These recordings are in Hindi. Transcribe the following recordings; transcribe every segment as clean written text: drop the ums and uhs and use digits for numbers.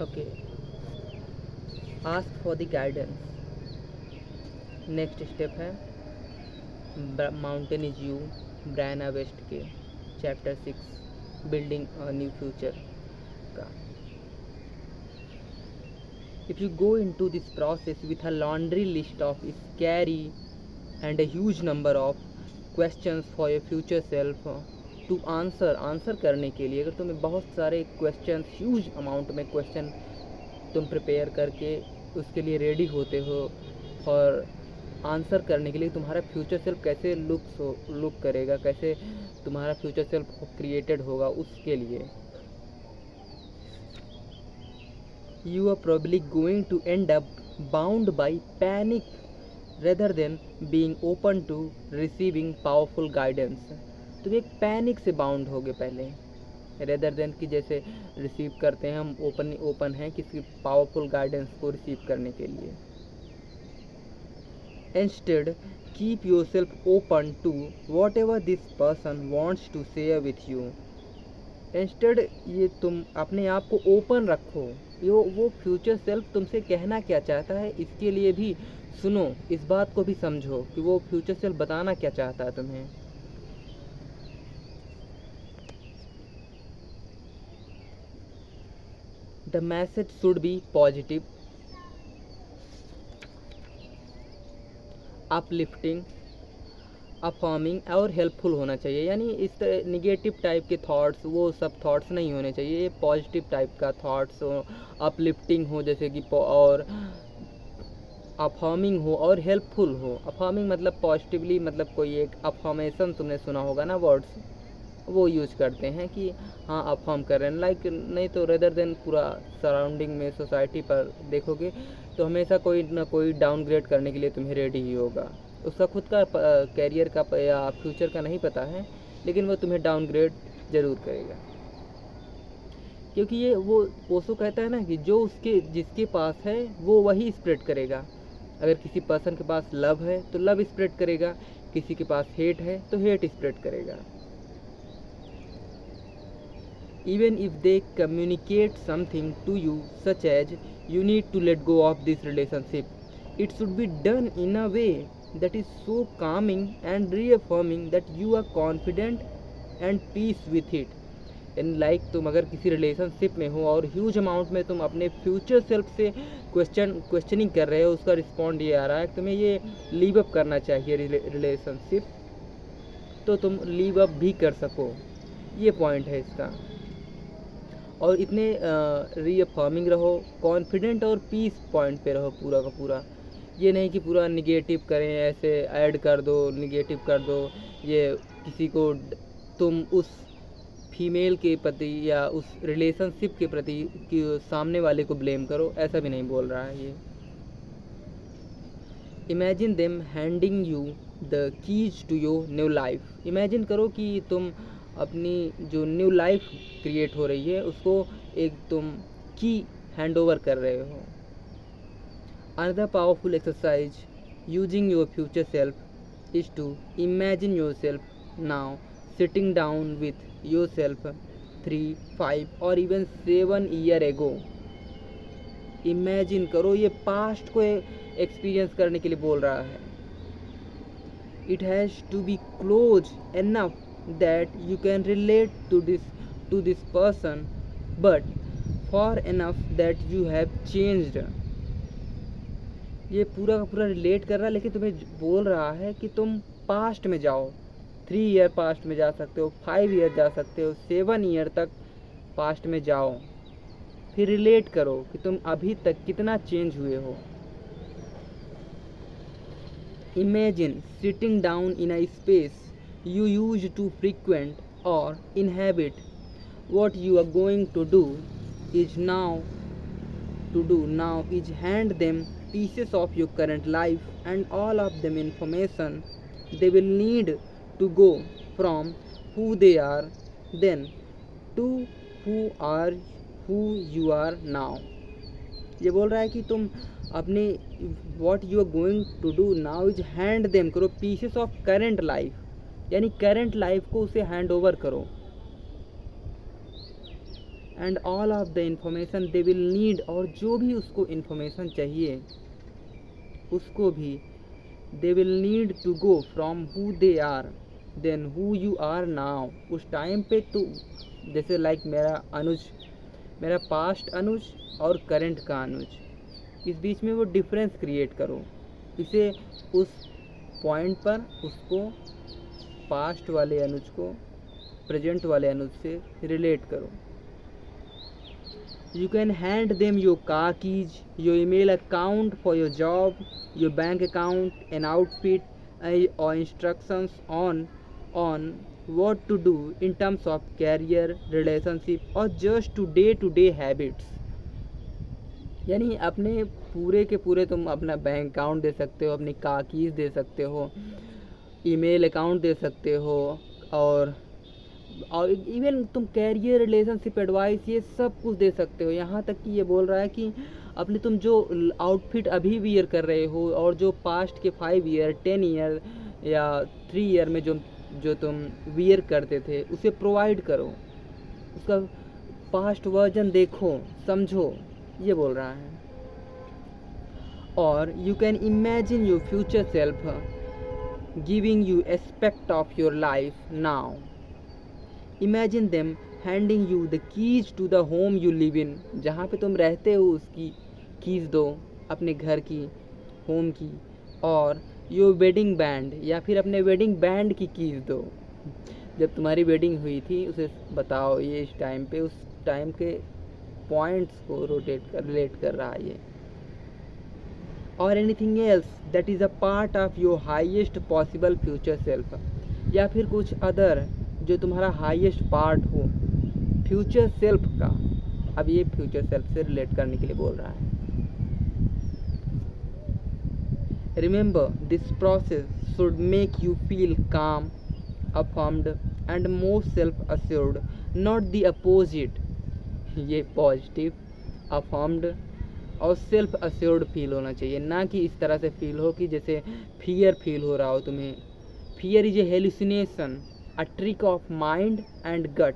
Okay, ask for the guidance. Next step है mountain is you, Brianna Wiest के chapter 6 building a new future का। If you go in to this process with a laundry list of scary and a huge number of questions for your future self to answer करने के लिए, अगर तुम्हें बहुत सारे क्वेश्चन, ह्यूज अमाउंट में क्वेश्चन तुम प्रिपेयर करके उसके लिए रेडी होते हो और आंसर करने के लिए, तुम्हारा फ्यूचर सेल्फ कैसे लुक करेगा, कैसे तुम्हारा फ्यूचर सेल्फ क्रिएटेड होगा, उसके लिए you are probably going to end up bound by panic rather than being open to receiving powerful guidance। तुम एक पैनिक से बाउंड होगे पहले, रेदर देन कि जैसे रिसीव करते हैं हम ओपन हैं किसी पावरफुल गाइडेंस को रिसीव करने के लिए। Instead keep yourself open to whatever this person wants to share with you. Instead ये तुम अपने आप को ओपन रखो, वो फ्यूचर सेल्फ तुमसे कहना क्या चाहता है इसके लिए भी सुनो, इस बात को भी समझो कि वो फ्यूचर सेल्फ बताना क्या चाहता है तुम्हें। The message should be positive, uplifting, affirming और हेल्पफुल होना चाहिए। यानी इस निगेटिव टाइप के थॉट्स, वो सब थॉट्स नहीं होने चाहिए, ये पॉजिटिव टाइप का थॉट्स हो, अपलिफ्टिंग हो जैसे कि, और अफर्मिंग हो और हेल्पफुल हो। अफर्मिंग मतलब पॉजिटिवली, मतलब कोई एक अफर्मेशन तुमने सुना होगा ना वर्ड्स, वो यूज करते हैं कि हाँ अफर्म कर रहे हैं, लाइक नहीं तो रेदर देन पूरा सराउंडिंग में सोसाइटी पर देखोगे तो हमेशा कोई ना कोई डाउनग्रेड करने के लिए तुम्हें रेडी ही होगा। उसका खुद का कैरियर का या फ्यूचर का नहीं पता है, लेकिन वो तुम्हें डाउनग्रेड ज़रूर करेगा, क्योंकि ये वो ओशो कहता है ना कि जो उसके जिसके पास है वो वही स्प्रेड करेगा। अगर किसी पर्सन के पास लव है तो लव स्प्रेड करेगा, किसी के पास हेट है तो हेट स्प्रेड करेगा। Even if they communicate something to you such as you need to let go of this relationship, it should be done in a way that is so calming and reaffirming that you are confident and peace with it। And like तुम अगर किसी रिलेशनशिप में हो और ह्यूज अमाउंट में तुम अपने फ्यूचर सेल्फ से क्वेश्चनिंग कर रहे हो, उसका रिस्पॉन्ड ये आ रहा है कि तुम्हें ये लीव अप करना चाहिए रिलेशनशिप, तो तुम लीव अप भी कर सको, ये पॉइंट है इसका। और इतने रीअफर्मिंग रहो, कॉन्फिडेंट और पीस पॉइंट पे रहो पूरा का पूरा। ये नहीं कि पूरा निगेटिव करें, ऐसे ऐड कर दो, निगेटिव कर दो, ये किसी को तुम उस फीमेल के प्रति या उस रिलेशनशिप के प्रति कि सामने वाले को ब्लेम करो, ऐसा भी नहीं बोल रहा है ये। Imagine them handing you the keys to your new life. Imagine करो कि तुम अपनी जो न्यू लाइफ क्रिएट हो रही है उसको एक तुम की हैंड ओवर कर रहे हो। Another powerful exercise using your future self is to imagine yourself now sitting down with yourself 3, 5 और इवन 7 ईयर एगो। इमेजिन करो, ये पास्ट को एक्सपीरियंस करने के लिए बोल रहा है। It has to be close enough that you can relate to this person, but far enough that you have changed। ये पूरा का पूरा रिलेट कर रहा है, लेकिन तुम्हें बोल रहा है कि तुम पास्ट में जाओ, 3 ईयर पास्ट में जा सकते हो, 5 ईयर जा सकते हो, 7 ईयर तक पास्ट में जाओ, फिर रिलेट करो कि तुम अभी तक कितना चेंज हुए हो। Imagine sitting down in a space you used to frequent or inhabit। What you are going to do now is hand them pieces of your current life and all of them information they will need to go from who they are then to who you are now। ये बोल रहा है कि तुम अपने what you are going to do now is hand them करो pieces of current life, यानी करंट लाइफ को उसे हैंड ओवर करो। And all of the information they will need, और जो भी उसको इन्फॉर्मेशन चाहिए उसको भी they will need to go from who they are then who you are now. उस टाइम पे तो जैसे लाइक मेरा पास्ट अनुज और करंट का अनुज, इस बीच में वो डिफरेंस क्रिएट करो, इसे उस पॉइंट पर उसको पास्ट वाले अनुज को प्रेजेंट वाले अनुज से रिलेट करो। You can hand them your car keys, your email account for your job, your bank account, an outfit, or instructions on what to do in terms of career, relationship, or just to day habits। यानी अपने पूरे के पूरे तुम अपना बैंक अकाउंट दे सकते हो, अपनी कार कीज दे सकते हो, ईमेल अकाउंट दे सकते हो, और इवन तुम कैरियर, रिलेशनशिप एडवाइस, ये सब कुछ दे सकते हो। यहाँ तक कि ये बोल रहा है कि अपने तुम जो आउटफिट अभी वियर कर रहे हो और जो पास्ट के 5 ईयर 10 ईयर या 3 ईयर में जो तुम वियर करते थे उसे प्रोवाइड करो, उसका पास्ट वर्जन देखो, समझो, ये बोल रहा है। और you can imagine your future self giving you aspect of your life now. Imagine them handing you the keys to the home you live in। जहाँ पे तुम रहते हो उसकी कीज़ दो, अपने घर की, होम की, और your wedding band, या फिर अपने वेडिंग बैंड की कीज़ दो। जब तुम्हारी वेडिंग हुई थी उसे बताओ, ये इस टाइम पे उस टाइम के पॉइंट्स को रिलेट कर रहा है ये। और anything else that is a part of your highest possible future self, या फिर कुछ अदर जो तुम्हारा हाईएस्ट पार्ट हो फ्यूचर सेल्फ का। अब ये फ्यूचर सेल्फ से रिलेट करने के लिए बोल रहा है। Remember this process should make you feel calm, affirmed and more self assured, not the opposite. ये पॉजिटिव, अफर्म्ड और सेल्फ अस्योर्ड फील होना चाहिए, ना कि इस तरह से फील हो कि जैसे फियर फील हो रहा हो तुम्हें। Fear is a hallucination, a trick of mind and gut.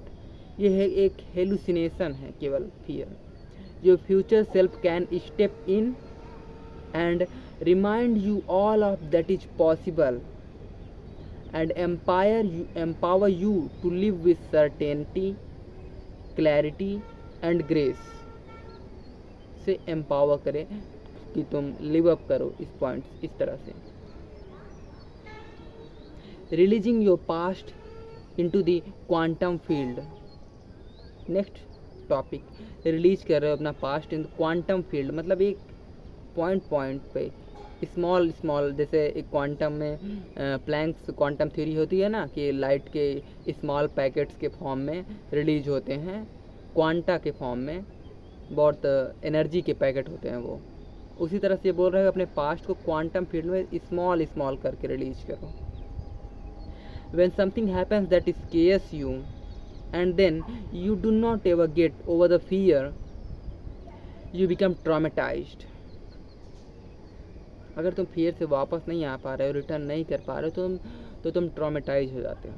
ये है एक हेलुसिनेशन है केवल fear. Your future self can step in and remind you all of that is possible and empower you to live with certainty, clarity and grace. से एम्पावर करे कि तुम लिव अप करो इस पॉइंट इस तरह से। Releasing your past into the quantum field। Next topic, release कर रहे हो अपना पास्ट इन क्वांटम फील्ड, मतलब एक पॉइंट पे स्मॉल, जैसे एक क्वांटम में प्लैंक्स क्वांटम थ्योरी होती है ना कि लाइट के स्मॉल पैकेट्स के फॉर्म में रिलीज होते हैं, क्वांटा के फॉर्म में बहुत एनर्जी के पैकेट होते हैं वो। उसी तरह से बोल रहे हो अपने पास्ट को क्वांटम फील्ड में स्मॉल करके रिलीज करो। When something happens that scares you and then you do not ever get over the fear, you become traumatized। अगर तुम फियर से वापस नहीं आ पा रहे हो, रिटर्न नहीं कर पा रहे हो, तो तुम ट्रॉमेटाइज हो जाते हो।